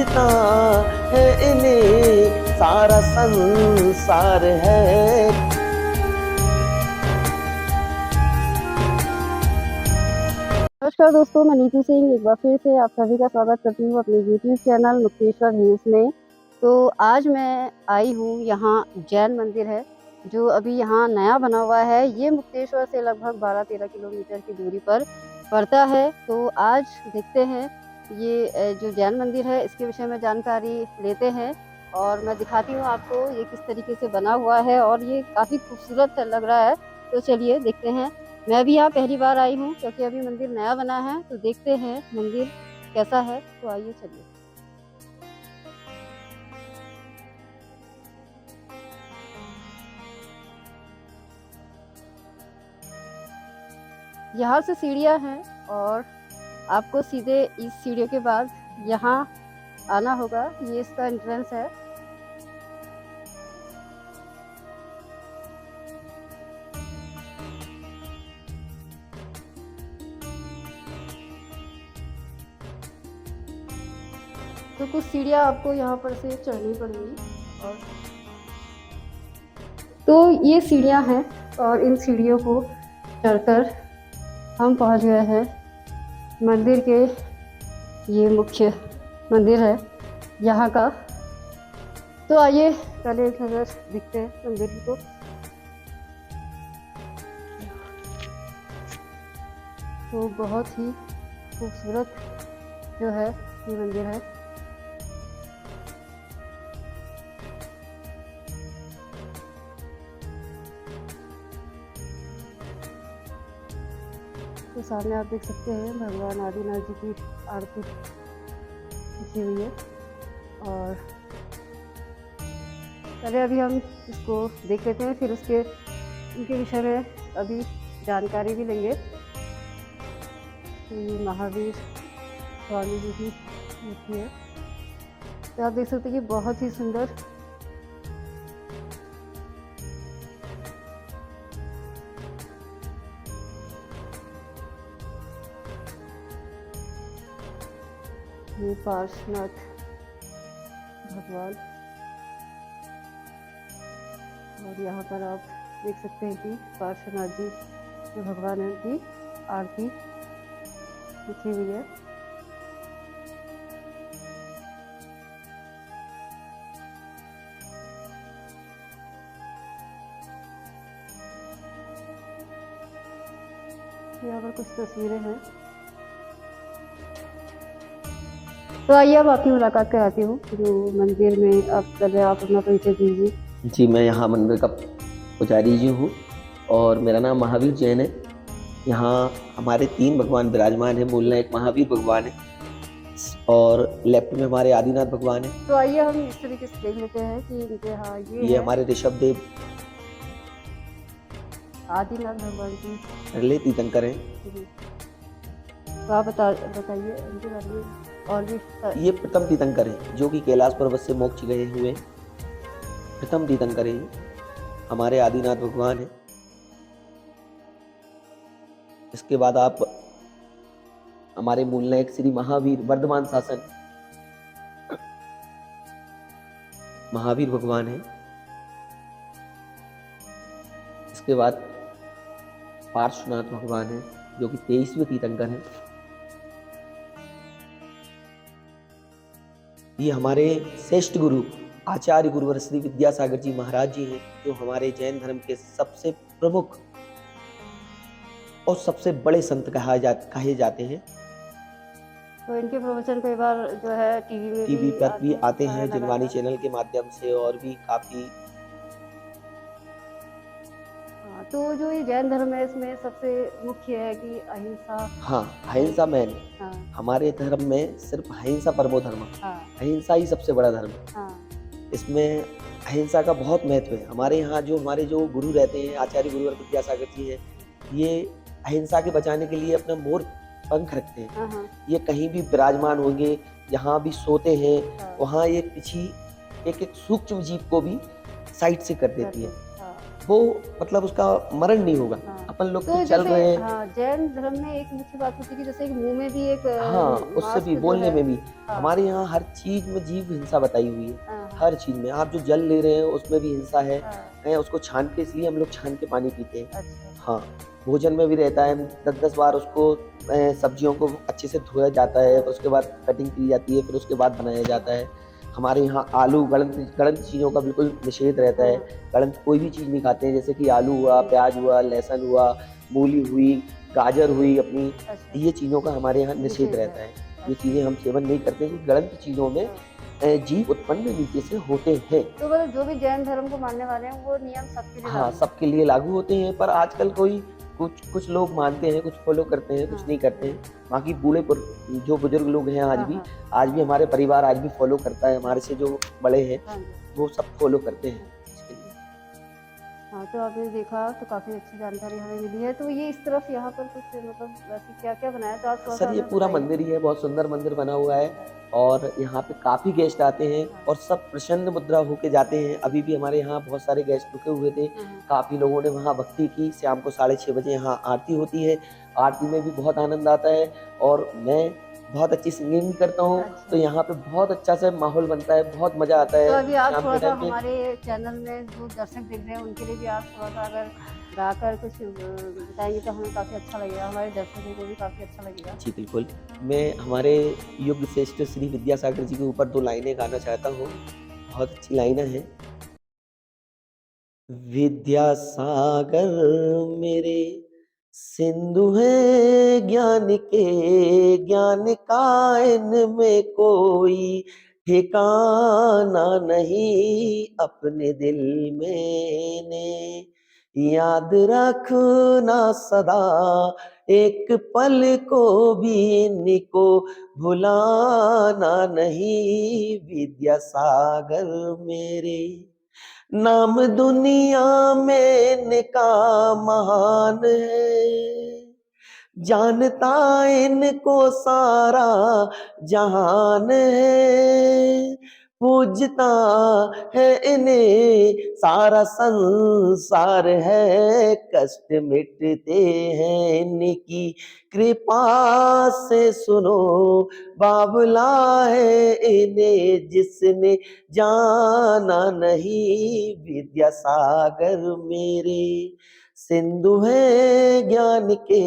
समझता है इन्हें सारा संसार है। नमस्कार दोस्तों, मैं नीतू सिंह एक बार फिर से आप सभी का स्वागत करती हूँ अपने यूट्यूब चैनल मुक्तेश्वर हिल्स में। तो आज मैं आई हूँ, यहाँ जैन मंदिर है जो अभी यहाँ नया बना हुआ है। ये मुक्तेश्वर से लगभग 12-13 किलोमीटर की दूरी पर पड़ता है। तो आज देखते हैं ये जो जैन मंदिर है इसके विषय में जानकारी लेते हैं और मैं दिखाती हूँ आपको ये किस तरीके से बना हुआ है और ये काफ़ी खूबसूरत लग रहा है। तो चलिए देखते हैं। मैं भी यहाँ पहली बार आई हूँ क्योंकि अभी मंदिर नया बना है, तो देखते हैं मंदिर कैसा है। तो आइए चलिए। यहाँ से सीढ़ियाँ हैं और आपको सीधे इस सीढ़ियों के बाद यहाँ आना होगा। ये इसका एंट्रेंस है। तो कुछ सीढ़ियाँ आपको यहाँ पर से चढ़नी पड़ेगी और तो ये सीढ़ियाँ हैं और इन सीढ़ियों को चढ़कर हम पहुँच गए हैं मंदिर के। ये मुख्य मंदिर है यहाँ का। तो आइए पहले एक नज़र दिखते हैं मंदिर को। तो बहुत ही खूबसूरत जो है ये मंदिर है। तो सामने आप देख सकते हैं भगवान आदिनाथ जी की आरती की हुई है। और पहले अभी हम इसको देख लेते हैं, फिर उसके इनके विषय में अभी जानकारी भी लेंगे। तो ये महावीर स्वामी जी की मूर्ति है। तो आप देख सकते हैं कि बहुत ही सुंदर ये पार्श्वनाथ भगवान। और यहाँ पर आप देख सकते हैं कि पार्श्वनाथ जी जो भगवान है उनकी आरती लिखी हुई है। यहाँ पर कुछ तस्वीरें हैं। तो आइए अब आपकी मुलाकात कराती हूँ जो मंदिर में। आप पहले आप अपना परिचय दीजिए। जी, मैं यहाँ मंदिर का पुजारी जी हूँ और मेरा नाम महावीर जैन है। यहाँ हमारे 3 भगवान विराजमान हैं। बोलना एक महावीर भगवान है और लेफ्ट में हमारे आदिनाथ भगवान है। तो आइए हम इस तरीके से देख लेते हैं कि इनके हाँ ये हमारे ऋषभ देव आदिनाथ भगवान की रले तीर्थंकर हैं। तो आप बताइए इनके बारे में और भी। ये प्रथम तीर्थंकर हैं जो कि कैलाश पर्वत से मोक्ष गए हुए प्रथम तीर्थंकर हैं। हमारे आदिनाथ भगवान हैं। इसके बाद आप हमारे मूल नायक श्री महावीर वर्धमान शासन महावीर भगवान हैं। इसके बाद पार्श्वनाथ भगवान हैं जो कि 23वें तीर्थंकर हैं। ये हमारे श्रेष्ठ गुरु आचार्य गुरुवर श्री विद्यासागर जी महाराज जी हैं जो हमारे जैन धर्म के सबसे प्रमुख और सबसे बड़े संत कहे जाते हैं। तो इनके प्रवचन कई बार जो है टीवी पर भी आते हैं, जिनवानी चैनल के माध्यम से और भी काफी। तो जो ये जैन धर्म है इसमें सबसे मुख्य है कि अहिंसा। हाँ, अहिंसा मैन। हाँ। हमारे धर्म में सिर्फ अहिंसा परमो धर्म। हाँ। अहिंसा ही सबसे बड़ा धर्म है। हाँ। इसमें अहिंसा का बहुत महत्व है। हमारे यहाँ हमारे जो गुरु रहते हैं आचार्य गुरुवर विद्यासागर जी हैं, ये अहिंसा के बचाने के लिए अपना मोर पंख रखते हैं। हाँ। ये कहीं भी विराजमान होंगे, जहाँ भी सोते हैं हाँ। वहाँ ये किसी एक सूक्ष्म जीव को भी साइड से कर देती है। हाँ। वो मतलब उसका मरण नहीं होगा। हाँ। अपन लोग तो तो चल जैसे रहे हैं। हाँ, जैन धर्म में एक मुख्य बात होती है कि जैसे कि मुँह में भी एक हाँ, उससे भी मास्क जो बोलने है। में भी हाँ, हमारे यहाँ हर चीज़ में जीव हिंसा बताई हुई है। हाँ, हाँ, हर चीज़ में आप जो जल ले रहे हैं उसमें भी हिंसा है। हाँ, उसको छान के इसलिए हम लोग छान के पानी पीते हैं। अच्छा, हाँ, भोजन में भी रहता है 10-10 बार उसको सब्जियों को अच्छे से धोया जाता है, हाँ, उसके बाद कटिंग की जाती है, फिर उसके बाद बनाया जाता हाँ, है। हमारे यहाँ आलू गलत गलत चीज़ों का बिल्कुल निषेध रहता है। हाँ, गलत कोई भी चीज़ नहीं खाते हैं, जैसे कि आलू हुआ, हुँ, प्याज हुआ, लहसुन हुआ, मूली हुई, गाजर हुई अपनी, अच्छा, ये चीज़ों का हमारे यहाँ निषेध निषेध है। रहता है। ये अच्छा, चीज़ें हम सेवन नहीं करते क्योंकि गलत चीज़ों में हाँ। जीव उत्पन्न नीचे से होते हैं। तो मतलब जो भी जैन धर्म को मानने वाले हैं, वो नियम सबके लिए हाँ, लागू है। सबके लिए लागू होते हैं, पर आजकल कोई कुछ कुछ लोग मानते हैं, कुछ फ़ॉलो करते हैं, कुछ हाँ, नहीं करते हैं। बाकी जो बुज़ुर्ग लोग हैं हाँ, हाँ, आज भी हमारे परिवार आज भी फ़ॉलो करता है, हमारे से जो बड़े हैं, हाँ जी। वो सब फ़ॉलो करते हैं इसके लिए। हाँ, तो आपने देखा तो काफ़ी अच्छी जानकारी हमें मिली है। तो ये इस तरफ यहाँ पर कुछ मतलब वैसे क्या-क्या बनाया? तो आप थोड़ा-सा सर, ये हमें पूरा बताइए। मंदिर ही है, बहुत सुंदर मंदिर बना हुआ है अच्छा, और यहाँ पे काफ़ी गेस्ट आते हैं हाँ, और सब प्रसन्न मुद्रा होके जाते हैं। अभी भी हमारे यहाँ बहुत सारे गेस्ट रुके हुए थे। हाँ, हाँ, काफ़ी लोगों ने वहाँ भक्ति की। शाम को 6:30 बजे यहाँ आरती होती है। आरती में भी बहुत आनंद आता है और मैं बहुत अच्छी सिंगिंग भी करता हूँ, तो अच्छा। यहाँ पे बहुत अच्छा सा माहौल बनता है, बहुत मज़ा आता तो है अभी आप शाम के थोड़ा-सा टाइम पे। हमारे चैनल में जो दर्शक देख रहे हैं, उनके लिए भी आप थोड़ा-सा अगर गाकर कुछ बताएँगे तो हमें काफ़ी अच्छा लगेगा, हमारे दर्शकों को भी काफ़ी अच्छा लगेगा। जी, बिल्कुल। मैं हमारे युग श्रेष्ठ श्री विद्यासागर जी के ऊपर 2 लाइनें गाना चाहता हूँ। हाँ, बहुत अच्छी लाइनें हैं। विद्यासागर मेरे सिंधु है ज्ञान के, ज्ञान का इनमें कोई ठिकाना नहीं, अपने दिल में ने याद रखना सदा, एक पल को भी इनको भुलाना नहीं, विद्यासागर मेरे नाम दुनिया में इनका महान है, जानता इनको सारा जहान है, पूजता है इन्हें सारा संसार है, कष्ट मिटते हैं इनकी कृपा से, सुनो बाबुला है इन्हें जिसने जाना नहीं, विद्यासागर मेरे सिंधु है ज्ञान के,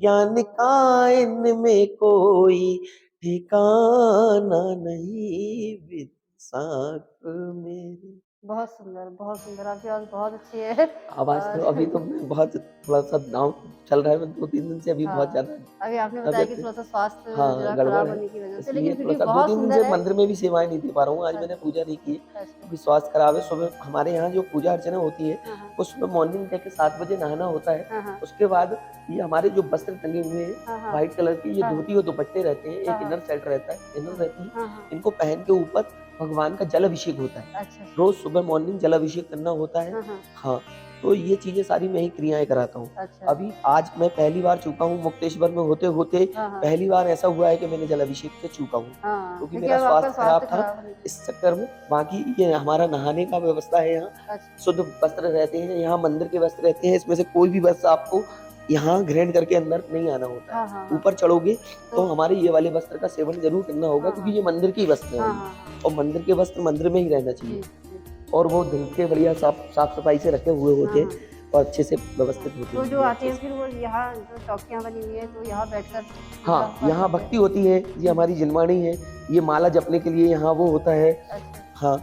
ज्ञान का इनमें कोई ठिकाना नहीं, विद्यासागर मेरे। बहुत सुंदर, आपकी आवाज़ बहुत अच्छी है आवाज़ तो और अभी तो मैं बहुत थोड़ा-सा डाउन चल रहा है, मैं 2-3 दिन से अभी बहुत हाँ, ज़्यादा अभी आपने बताया कि तबीयत थोड़ा-सा स्वास्थ्य हाँ, ज़रा गड़बड़ खराब है, होने की वज़ह से, लेकिन इसलिए फिर भी थोड़ा-सा बहुत 2-3 दिन सुंदर से है। मंदिर में भी सेवाएँ नहीं दे पा रहा हूँ, आज मैंने पूजा नहीं की है, अच्छा, क्योंकि स्वास्थ्य खराब है। सुबह हमारे यहाँ जो पूजा अर्चना होती है, हाँ, हाँ, वो सुबह मॉर्निंग में के 7 बजे नहाना होता है। हाँ, हाँ, उसके बाद ये हमारे जो वस्त्र टंगे हुए हैं, हाँ, हाँ, व्हाइट कलर के, ये हाँ, धोती और दुपट्टे रहते हैं, हाँ, एक हाँ, इनर सेट रहता है, इनर हाँ, रहती है, हाँ, हाँ, इनको पहन के ऊपर भगवान का जल अभिषेक होता है। अच्छा, अच्छा, रोज़ सुबह मॉर्निंग जल अभिषेक करना होता है। हाँ, हाँ, हाँ, तो ये चीज़ें सारी मैं ही क्रियाएँ कराता हूँ। अच्छा, अभी आज मैं पहली बार चूका हूँ मुक्तेश्वर में होते-होते, हाँ, हाँ, पहली बार ऐसा हुआ है कि मैंने जल अभिषेक से चूका हूँ, हाँ, क्योंकि क्योंकि मेरा अब आपका स्वास्थ्य खराब स्वास्थ्य था खराब होने की इस वज़ह से। चक्कर में। बाकी ये हमारा नहाने का व्यवस्था है यहाँ, अच्छा, शुद्ध वस्त्र रहते हैं, यहाँ मंदिर के वस्त्र रहते हैं, इसमें से कोई भी वस्त्र आपको यहाँ ग्रहण करके अंदर नहीं आना होता है। हाँ, हाँ, हाँ, ऊपर चढ़ोगे तो तो हमारे ये वाले वस्त्र का सेवन ज़रूर करना होगा, हाँ, क्योंकि हाँ, ये मंदिर के ही वस्त्र हैं हाँ, ओनली हाँ, हाँ, और मंदिर के वस्त्र मंदिर में ही रहना चाहिए। जी, जी, और वो धुल के बढ़िया साफ-सफाई से रखे हुए हाँ, होते हैं हाँ, और अच्छे से हाँ, व्यवस्थित होते तो हैं जो चीज़ें आते अच्छे हैं से। फिर वो यहाँ जो चौकियाँ बनी हुई हैं, तो यहाँ बैठकर पूजा हाँ, पाठ यहाँ करते भक्ति हैं। होती है, ये हमारी जिनवाणी है, ये माला जपने के लिए यहाँ वो होता है। अच्छा, हाँ,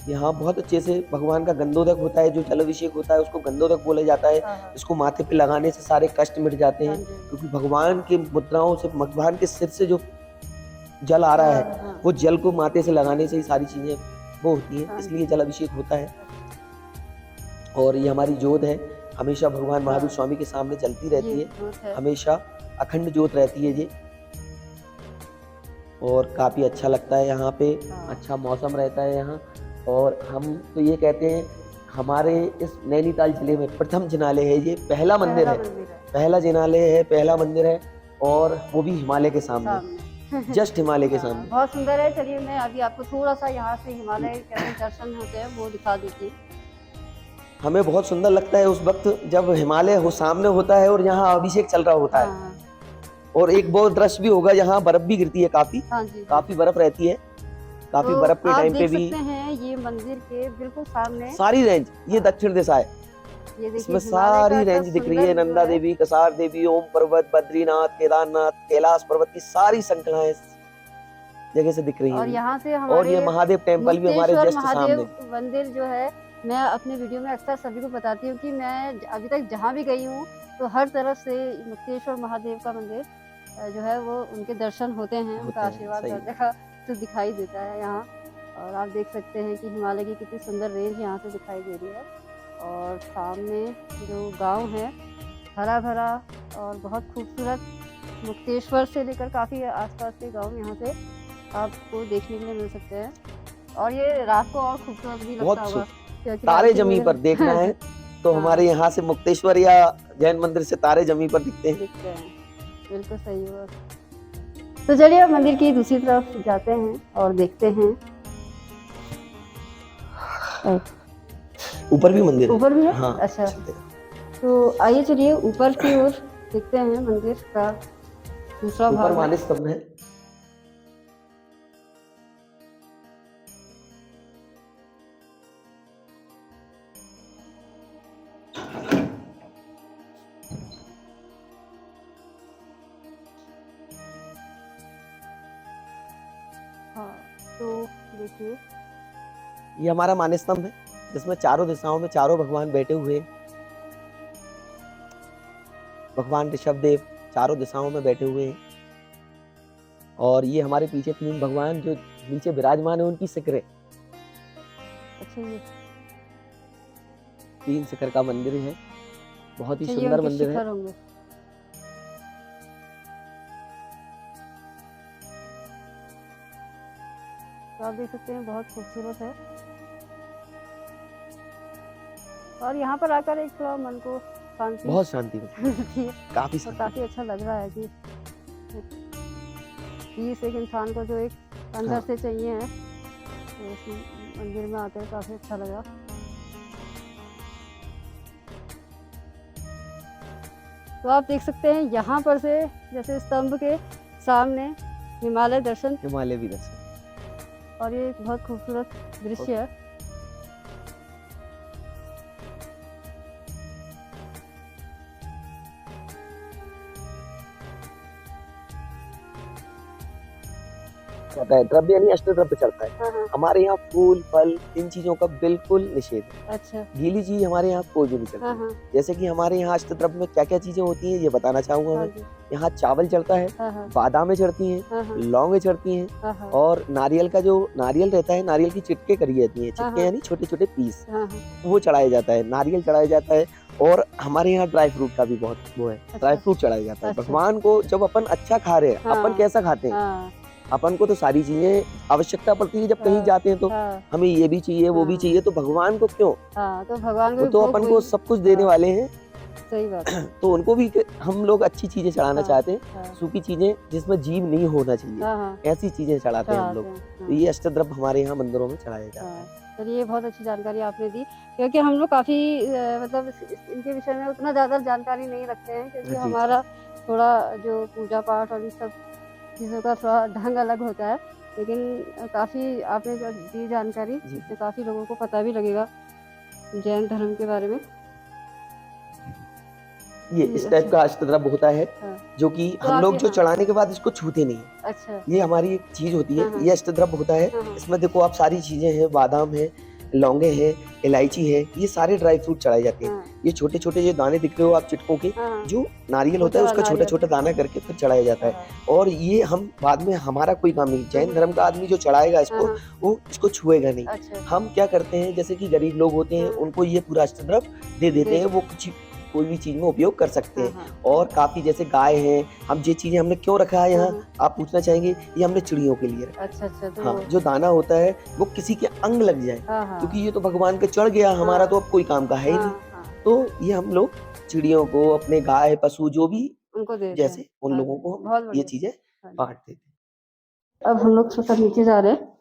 यहाँ बहुत अच्छे से भगवान का गंधोदक होता है, जो जल अभिषेक होता है उसको गंधोदक बोला जाता है। हाँ, हाँ, इसको माथे पे लगाने से सारे कष्ट मिट जाते हाँ हैं, जी, क्योंकि भगवान की मुद्राओं से भगवान के सिर से जो जल आ रहा हाँ, है, हाँ, वो जल को माथे से लगाने से ही सारी चीज़ें वो होती हैं, हाँ जी, इसलिए जल अभिषेक होता है। अच्छा, और ये हमारी जोत है, हमेशा भगवान महावीर हाँ, स्वामी के सामने जलती जी, रहती है, जोत है। हमेशा अखंड जोत रहती है ये और काफ़ी अच्छा लगता है यहाँ पे, हाँ, अच्छा मौसम रहता है यहाँ और हम तो ये कहते हैं हमारे इस नैनीताल ज़िले में प्रथम जिनालय है ये, पहला मंदिर है पहला जिनालय है, पहला मंदिर है और वो भी हिमालय के सामने, सामने। जस्ट हिमालय के हाँ, सामने। बहुत सुंदर है। चलिए, मैं अभी आपको थोड़ा-सा यहाँ से हिमालय कैसे दर्शन होते हैं, वो दिखा देती हूँ। हमें बहुत सुंदर लगता है उस वक्त जब हिमालय हो सामने होता है और यहाँ अभिषेक चल रहा होता है। हाँ, और एक वो दृश्य भी होगा यहाँ बर्फ भी गिरती है, काफी हाँ जी, हाँ। काफी बर्फ रहती है, काफी तो बर्फ के आप टाइम पे देख भी सकते हैं ये मंदिर के बिल्कुल सामने सारी रेंज, ये हाँ, दक्षिण दिशा है, ये देखिए इसमें हिमालय का सारी इतना रेंज दिख रही सुंदर है। व्यू नंदा है। देवी, कसार देवी, ओम पर्वत, बद्रीनाथ, केदारनाथ, कैलाश पर्वत की सारी श्रृंखलाएं इस जगह से दिख रही और हैं। यहाँ से और ये हमारे महादेव टेम्पल भी हमारे मुक्तेश्वर जस्ट महादेव सामने। मंदिर जो है, मैं अपने वीडियो में अक्सर सभी को बताती हूँ कि मैं अभी तक जहाँ भी गई हूँ तो हर तरफ से मुक्तेश्वर महादेव का मंदिर जो है वो उनके दर्शन होते हैं, होते उनका हैं, आशीर्वाद सही हर है। जगह से दिखाई देता है यहाँ। और आप देख सकते हैं कि हिमालय की कितनी सुंदर रेंज यहाँ से दिखाई दे रही है। और सामने जो गांव है हरा भरा और बहुत खूबसूरत, मुक्तेश्वर से लेकर काफ़ी आसपास के गांव यहाँ से आपको देखने के लिए मिल सकते हैं। और ये रात को और खूबसूरत भी लगता बहुत होगा क्योंकि तारे लाइटिंग जमी पर देखना है वगैरह तो हाँ, हमारे यहाँ से मुक्तेश्वर या जैन मंदिर से तारे जमी पर दिखते हैं। दिखते हैं। बिल्कुल सही हुआ। तो चलिए अब मंदिर की दूसरी तरफ जाते हैं और देखते हैं। ऊपर भी मंदिर है। ऊपर भी है? हाँ, अच्छा। चलते हैं। तो आइए चलिए ऊपर की ओर देखते हैं मंदिर का दूसरा ऊपर भाग है। मानस स्तंभ है। हाँ, तो देखिए ये हमारा मानस स्तंभ है जिसमें चारों दिशाओं में चारों भगवान बैठे हुए, भगवान ऋषभदेव चारों दिशाओं में बैठे हुए हैं। और ये हमारे पीछे तीन भगवान जो नीचे विराजमान है उनकी शिखरें, अच्छा ये तीन शिखर का मंदिर है, बहुत ही अच्छा ये सुंदर उनके मंदिर है। शिखर होंगे। तो आप देख सकते हैं बहुत खूबसूरत है। और यहाँ पर आकर एक थोड़ा मन को शांति बहुत शांति मिलती मिलती है है, काफी और शांति। काफ़ी अच्छा लग रहा है कि पीस एक इंसान को जो एक अंदर हाँ। से चाहिए है, तो इस मंदिर में आकर काफ़ी अच्छा लगा। तो आप देख सकते हैं यहाँ पर से जैसे स्तंभ के सामने हिमालय दर्शन, हिमालय भी दर्शन, और ये एक बहुत खूबसूरत दृश्य है। चलता है द्रव्य यानी अष्टद्रव्य चलता है। हाँ, हाँ। हमारे यहाँ फूल फल इन चीजों का बिल्कुल निषेध है। अच्छा। गीली चीज हमारे यहाँ कोई भी नहीं चलती। हाँ, हाँ। जैसे कि हमारे यहाँ अष्टद्रव्य में क्या क्या चीजें होती हैं ये बताना चाहूंगा हाँ मैं। जी। यहाँ चावल चढ़ता है, हाँ, हाँ। बादामें चढ़ती हैं, हाँ, हाँ। लौंगे चढ़ती हैं, हाँ, हाँ। और नारियल का जो नारियल रहता है, नारियल की चिटके करी जाती हैं। हाँ, चिटके हाँ। यानी छोटे छोटे पीस, हाँ, हाँ। वो चढ़ाया जाता है, नारियल चढ़ाया जाता है। और हमारे यहाँ ड्राई फ्रूट का भी बहुत वो है, ड्राई अच्छा। फ्रूट चढ़ाया जाता है अच्छा। भगवान को। जब अपन अच्छा खा रहे हैं, अपन हाँ। कैसा खाते हैं, हाँ। अपन को तो सारी चीजें आवश्यकता पड़ती है जब कहीं हाँ। जाते हैं तो हाँ। हमें ये भी चाहिए वो भी हाँ। चाहिए, तो भगवान को क्यों, हाँ, तो भगवान को वो भी तो भोग अपन को वही सब कुछ देने हाँ, वाले हैं। सही बात है। तो उनको भी हम लोग अच्छी चीजें चढ़ाना हाँ, चाहते हैं, हाँ। सूखी चीजें जिसमें जीव नहीं होना चाहिए, हाँ, हाँ। ऐसी चीजें चढ़ाते हैं हम चढ़ाते लोग। हैं। तो ये अष्टद्रव्य हमारे यहाँ मंदिरों में चढ़ाया जाता है। हाँ, चलिए बहुत अच्छी जानकारी आपने दी क्योंकि हम लोग काफ़ी मतलब इनके विषय में उतना ज़्यादा जानकारी नहीं रखते हैं क्योंकि जी, जी। हमारा थोड़ा जो पूजा पाठ और इन सब चीज़ों का थोड़ा ढंग अलग होता है, लेकिन काफ़ी आपने जो दी जानकारी जी। इससे काफ़ी लोगों को पता भी लगेगा जैन धर्म के बारे में। ये जी, इस टाइप अच्छा। का अष्टद्रव्य होता है हाँ। जो कि तो हम लोग आपके जो हाँ। चढ़ाने के बाद इसको छूते नहीं है। अच्छा। ये हमारी एक चीज होती हाँ, है, हाँ। ये अष्टद्रव्य होता है। हाँ, हाँ। इसमें देखो आप सारी चीजें हैं, बादाम है, लौंगे हैं, इलायची है, ये सारे ड्राई फ्रूट चढ़ाए जाते हैं। हाँ। ये छोटे छोटे जो दाने दिख रहे हो आप चिटकों के, हाँ, हाँ। जो नारियल वो होता है चढ़ा उसका छोटा नारियल। छोटा दाना करके फिर चढ़ाया जाता है। हाँ। और ये हम बाद में, हमारा कोई काम नहीं, जैन धर्म का आदमी जो चढ़ाएगा हाँ, इसको, हाँ। वो इसको छुएगा नहीं। अच्छा। हम क्या करते हैं, जैसे कि गरीब लोग होते हैं हाँ। उनको ये पूरा अष्टद्रव्य दे देते दे हैं, वो कुछ कोई भी चीज में उपयोग कर सकते हाँ, हैं। हाँ। और काफी जैसे गाय है, हम ये चीजें हमने क्यों रखा है यहाँ, हाँ, हाँ। आप पूछना चाहेंगे, ये हमने चिड़ियों के लिए रखा है। अच्छा, अच्छा तो हाँ, जो दाना होता है वो किसी के अंग लग जाए, हाँ, हाँ। क्योंकि ये तो भगवान के चढ़ गया, हमारा हाँ। तो अब कोई काम का है ही हाँ, नहीं। हाँ। तो ये हम लोग चिड़ियों को, अपने गाय पशु जो भी उनको देते हैं। जैसे, उन हाँ लोगों जी, को हम बहुत ये बढ़िया। चीजें हाँ जी। बांट देते हैं। अब हम लोग सब नीचे जा रहे हैं।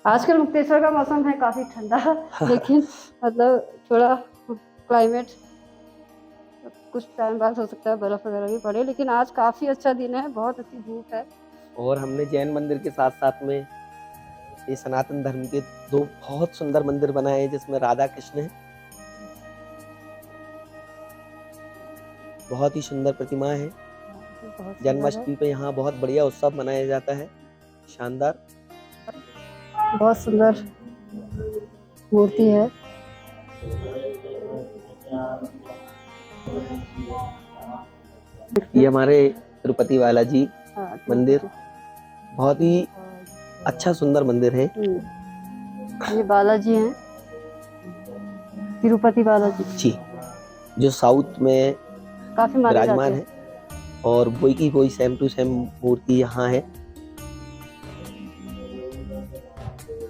आजकल मुक्तेश्वर का मौसम है काफी ठंडा, लेकिन मतलब थोड़ा क्लाइमेट कुछ टाइम बाद हो सकता है बर्फ वगैरह भी पड़े, लेकिन आज काफी अच्छा दिन है, बहुत अच्छी धूप है। और हमने जैन मंदिर के साथ साथ में ये सनातन धर्म के दो बहुत सुंदर मंदिर बनाए हैं, जिसमें राधा कृष्ण है, बहुत ही सुंदर प्रतिमा है। बहुत सुंदर है, जन्माष्टमी पे यहाँ बहुत बढ़िया उत्सव मनाया जाता है, शानदार। बहुत सुंदर मूर्ति है। ये हमारे तिरुपति बालाजी हाँ, मंदिर बहुत ही अच्छा सुंदर मंदिर है। ये बालाजी हैं, तिरुपति बालाजी जी, जो साउथ में काफी माने जाते विराजमान हैं। है, और वही की वही सेम टू सेम मूर्ति यहाँ है।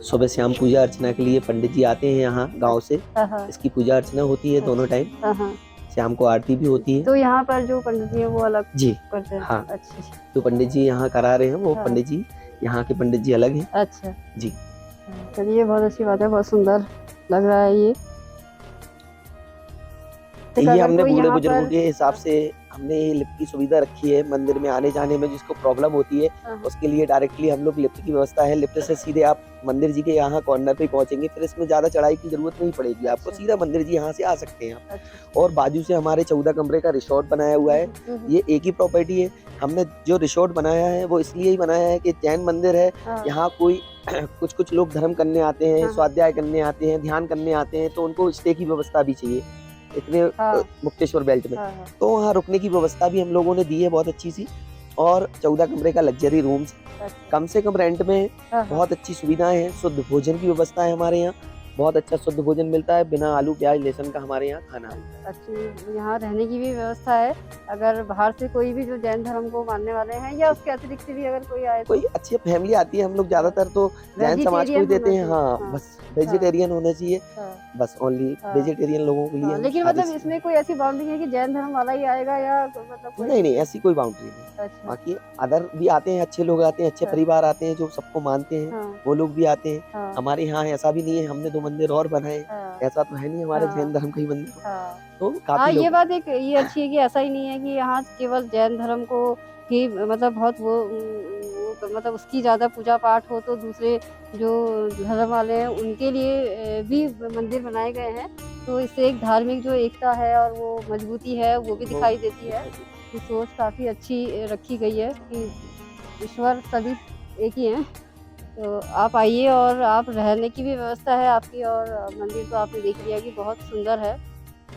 सुबह शाम पूजा अर्चना के लिए पंडित जी आते हैं यहाँ गांव से। हाँ, इसकी पूजा अर्चना होती है दोनों टाइम। हाँ। शाम को आरती भी होती है। तो यहाँ पर जो पंडित जी है वो अलग जी करते हैं? हाँ, अच्छा जो पंडित जी यहाँ करा रहे हैं वो हाँ। पंडित जी, यहाँ के पंडित जी अलग हैं। अच्छा जी, चलिए, बहुत अच्छी बात है, बहुत सुंदर लग रहा है ये। तो ये अगर हमने कोई बूढ़े यहाँ बुजुर्गों पर के हिसाब से हमने ये लिफ्ट की सुविधा रखी है मंदिर में आने जाने में। जिसको प्रॉब्लम होती है उसके लिए डायरेक्टली हम लोग लिफ्ट की व्यवस्था है। लिफ्ट से सीधे आप मंदिर जी के यहाँ कॉर्नर पे पहुंचेंगे, फिर इसमें ज्यादा चढ़ाई की जरूरत नहीं पड़ेगी आपको। अच्छा। सीधा मंदिर जी यहाँ से आ सकते हैं आप। अच्छा। और बाजू से हमारे 14 कमरे का रिसोर्ट बनाया हुआ है। ये एक ही प्रॉपर्टी है। हमने जो रिसोर्ट बनाया है वो इसलिए ही बनाया है कि जैन मंदिर है, यहाँ कोई कुछ लोग धर्म करने आते हैं, स्वाध्याय करने आते हैं, ध्यान करने आते हैं, तो उनको स्टे की व्यवस्था भी चाहिए इतने मुक्तेश्वर बेल्ट में। तो वहाँ रुकने की व्यवस्था भी हम लोगों ने दी है बहुत अच्छी सी। और 14 कमरे का लग्जरी रूम्स, कम से कम रेंट में, बहुत अच्छी सुविधाएं हैं। शुद्ध भोजन की व्यवस्था है हमारे यहाँ, बहुत अच्छा शुद्ध भोजन मिलता है, बिना आलू प्याज लहसुन का हमारे यहाँ खाना मिलता है। अच्छी यहाँ रहने की भी व्यवस्था है। अगर बाहर से कोई भी जो जैन धर्म को मानने वाले हैं या उसके अतिरिक्त भी अगर कोई आए, कोई अच्छी फैमिली आती है, हम लोग ज्यादातर तो जैन समाज को ही देते हैं। हाँ, बस वेजिटेरियन होना चाहिए, बस ओनली वेजिटेरियन लोगों के लिए। लेकिन मतलब इसमें कोई ऐसी बाउंड्री है कि जैन धर्म वाला ही आएगा या मतलब नहीं, ऐसी कोई बाउंड्री नहीं। बाकी अदर भी आते हैं, अच्छे लोग आते हैं, अच्छे परिवार आते हैं जो सबको मानते हैं, वो लोग भी आते हैं। हमारे यहाँ ऐसा भी नहीं है हमने 2 मंदिर और बनाए, ऐसा तो है नहीं हमारे जैन धर्म का ही मंदिर। तो काफी ये बात एक ये अच्छी है कि ऐसा ही नहीं है कि यहाँ केवल जैन धर्म को ही मतलब बहुत वो मतलब उसकी ज्यादा पूजा पाठ हो, तो दूसरे जो धर्म वाले हैं उनके लिए भी मंदिर बनाए गए हैं। तो इससे एक धार्मिक जो एकता है और वो मजबूती है वो भी दिखाई देती है। ये सोच काफी अच्छी रखी गई है कि ईश्वर सभी एक ही हैं। तो आप आइए, और आप रहने की भी व्यवस्था है आपकी, और मंदिर तो आपने देख लिया कि बहुत सुंदर है।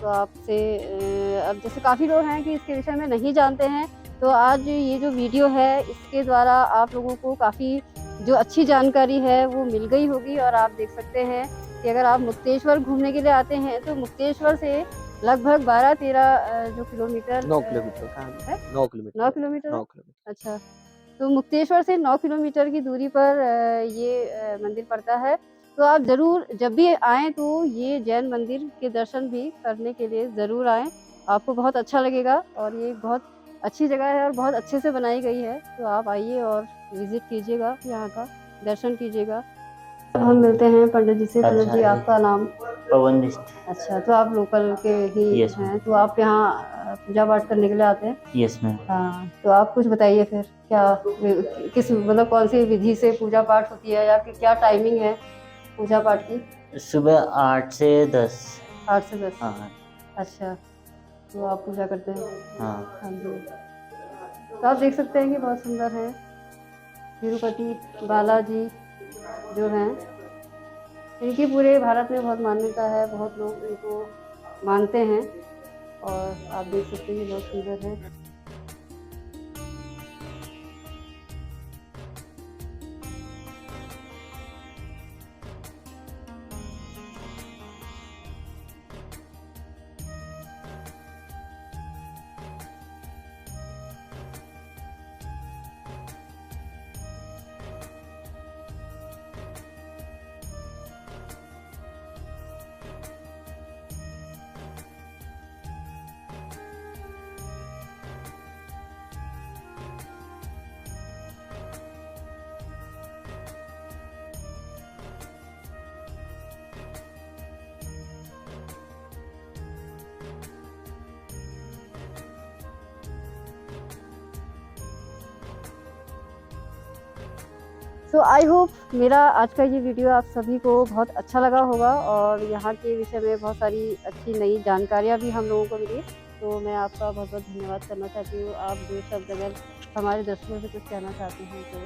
तो आपसे अब जैसे काफ़ी लोग हैं कि इसके विषय में नहीं जानते हैं, तो आज ये जो वीडियो है इसके द्वारा आप लोगों को काफ़ी जो अच्छी जानकारी है वो मिल गई होगी। और आप देख सकते हैं कि अगर आप मुक्तेश्वर घूमने के लिए आते हैं तो मुक्तेश्वर से लगभग 12-13 जो किलोमीटर 9 किलोमीटर है। 9 किलोमीटर 9 किलोमीटर 9 किलोमीटर। अच्छा, तो मुक्तेश्वर से 9 किलोमीटर की दूरी पर ये मंदिर पड़ता है। तो आप ज़रूर जब भी आएँ तो ये जैन मंदिर के दर्शन भी करने के लिए ज़रूर आएँ। आपको बहुत अच्छा लगेगा, और ये बहुत अच्छी जगह है और बहुत अच्छे से बनाई गई है। तो आप आइए और विज़िट कीजिएगा, यहाँ का दर्शन कीजिएगा। अब हम मिलते हैं पंडित जी से। पंडित जी, आपका नाम? पवन बिष्ट। अच्छा, तो आप लोकल के ही हैं, तो आप यहाँ पूजा पाठ करने के लिए आते हैं? Yes ma'am. हाँ, तो आप कुछ बताइए फिर, क्या किस मतलब कौन सी विधि से पूजा पाठ होती है, या क्या टाइमिंग है पूजा पाठ की? सुबह 8 से 10। 8 से 10? हाँ। अच्छा, तो आप पूजा करते हैं? हाँ। हाँ जी। तो आप देख सकते हैं कि बहुत सुंदर है तिरुपति बालाजी जो हैं, इनकी पूरे भारत में बहुत मान्यता है, बहुत लोग इनको मानते हैं, और आप देख सकते हैं कि बहुत सुंदर है। तो आई होप मेरा आज का ये वीडियो आप सभी को बहुत अच्छा लगा होगा और यहाँ के विषय में बहुत सारी अच्छी नई जानकारियाँ भी हम लोगों को मिली। तो मैं आपका बहुत बहुत धन्यवाद करना चाहती हूँ। आप दो शब्द अगर हमारे दर्शकों से कुछ कहना चाहते हैं तो।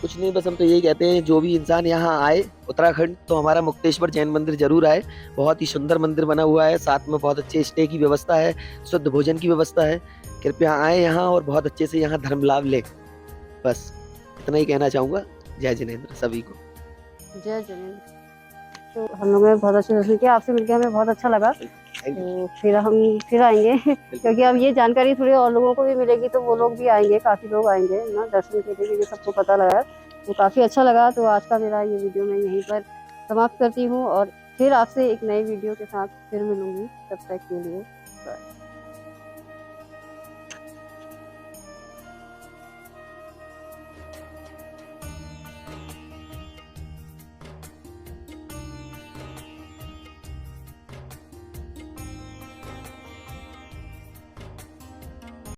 कुछ नहीं, बस हम तो यही कहते हैं जो भी इंसान यहाँ आए उत्तराखंड तो हमारा मुक्तेश्वर जैन मंदिर जरूर आए। बहुत ही सुंदर मंदिर बना हुआ है, साथ में बहुत अच्छे स्टे की व्यवस्था है, शुद्ध भोजन की व्यवस्था है। कृपया आए यहाँ और बहुत अच्छे से यहाँ धर्म लाभ लें। बस इतना ही कहना चाहूँगा। जय जिनेंद्र सभी को। जय जिनेंद्र। तो हम लोगों ने बहुत अच्छे दर्शन किया, आपसे मिलकर हमें बहुत अच्छा लगा। तो फिर हम फिर आएंगे क्योंकि अब ये जानकारी थोड़ी और लोगों को भी मिलेगी तो वो लोग भी आएंगे, काफ़ी लोग आएंगे ना दर्शन के लिए, क्योंकि सबको पता लगा तो काफ़ी अच्छा लगा। तो आज का मेरा ये वीडियो मैं यहीं पर समाप्त करती हूँ और फिर आपसे एक नए वीडियो के साथ फिर मिलूंगी। तब तक के लिए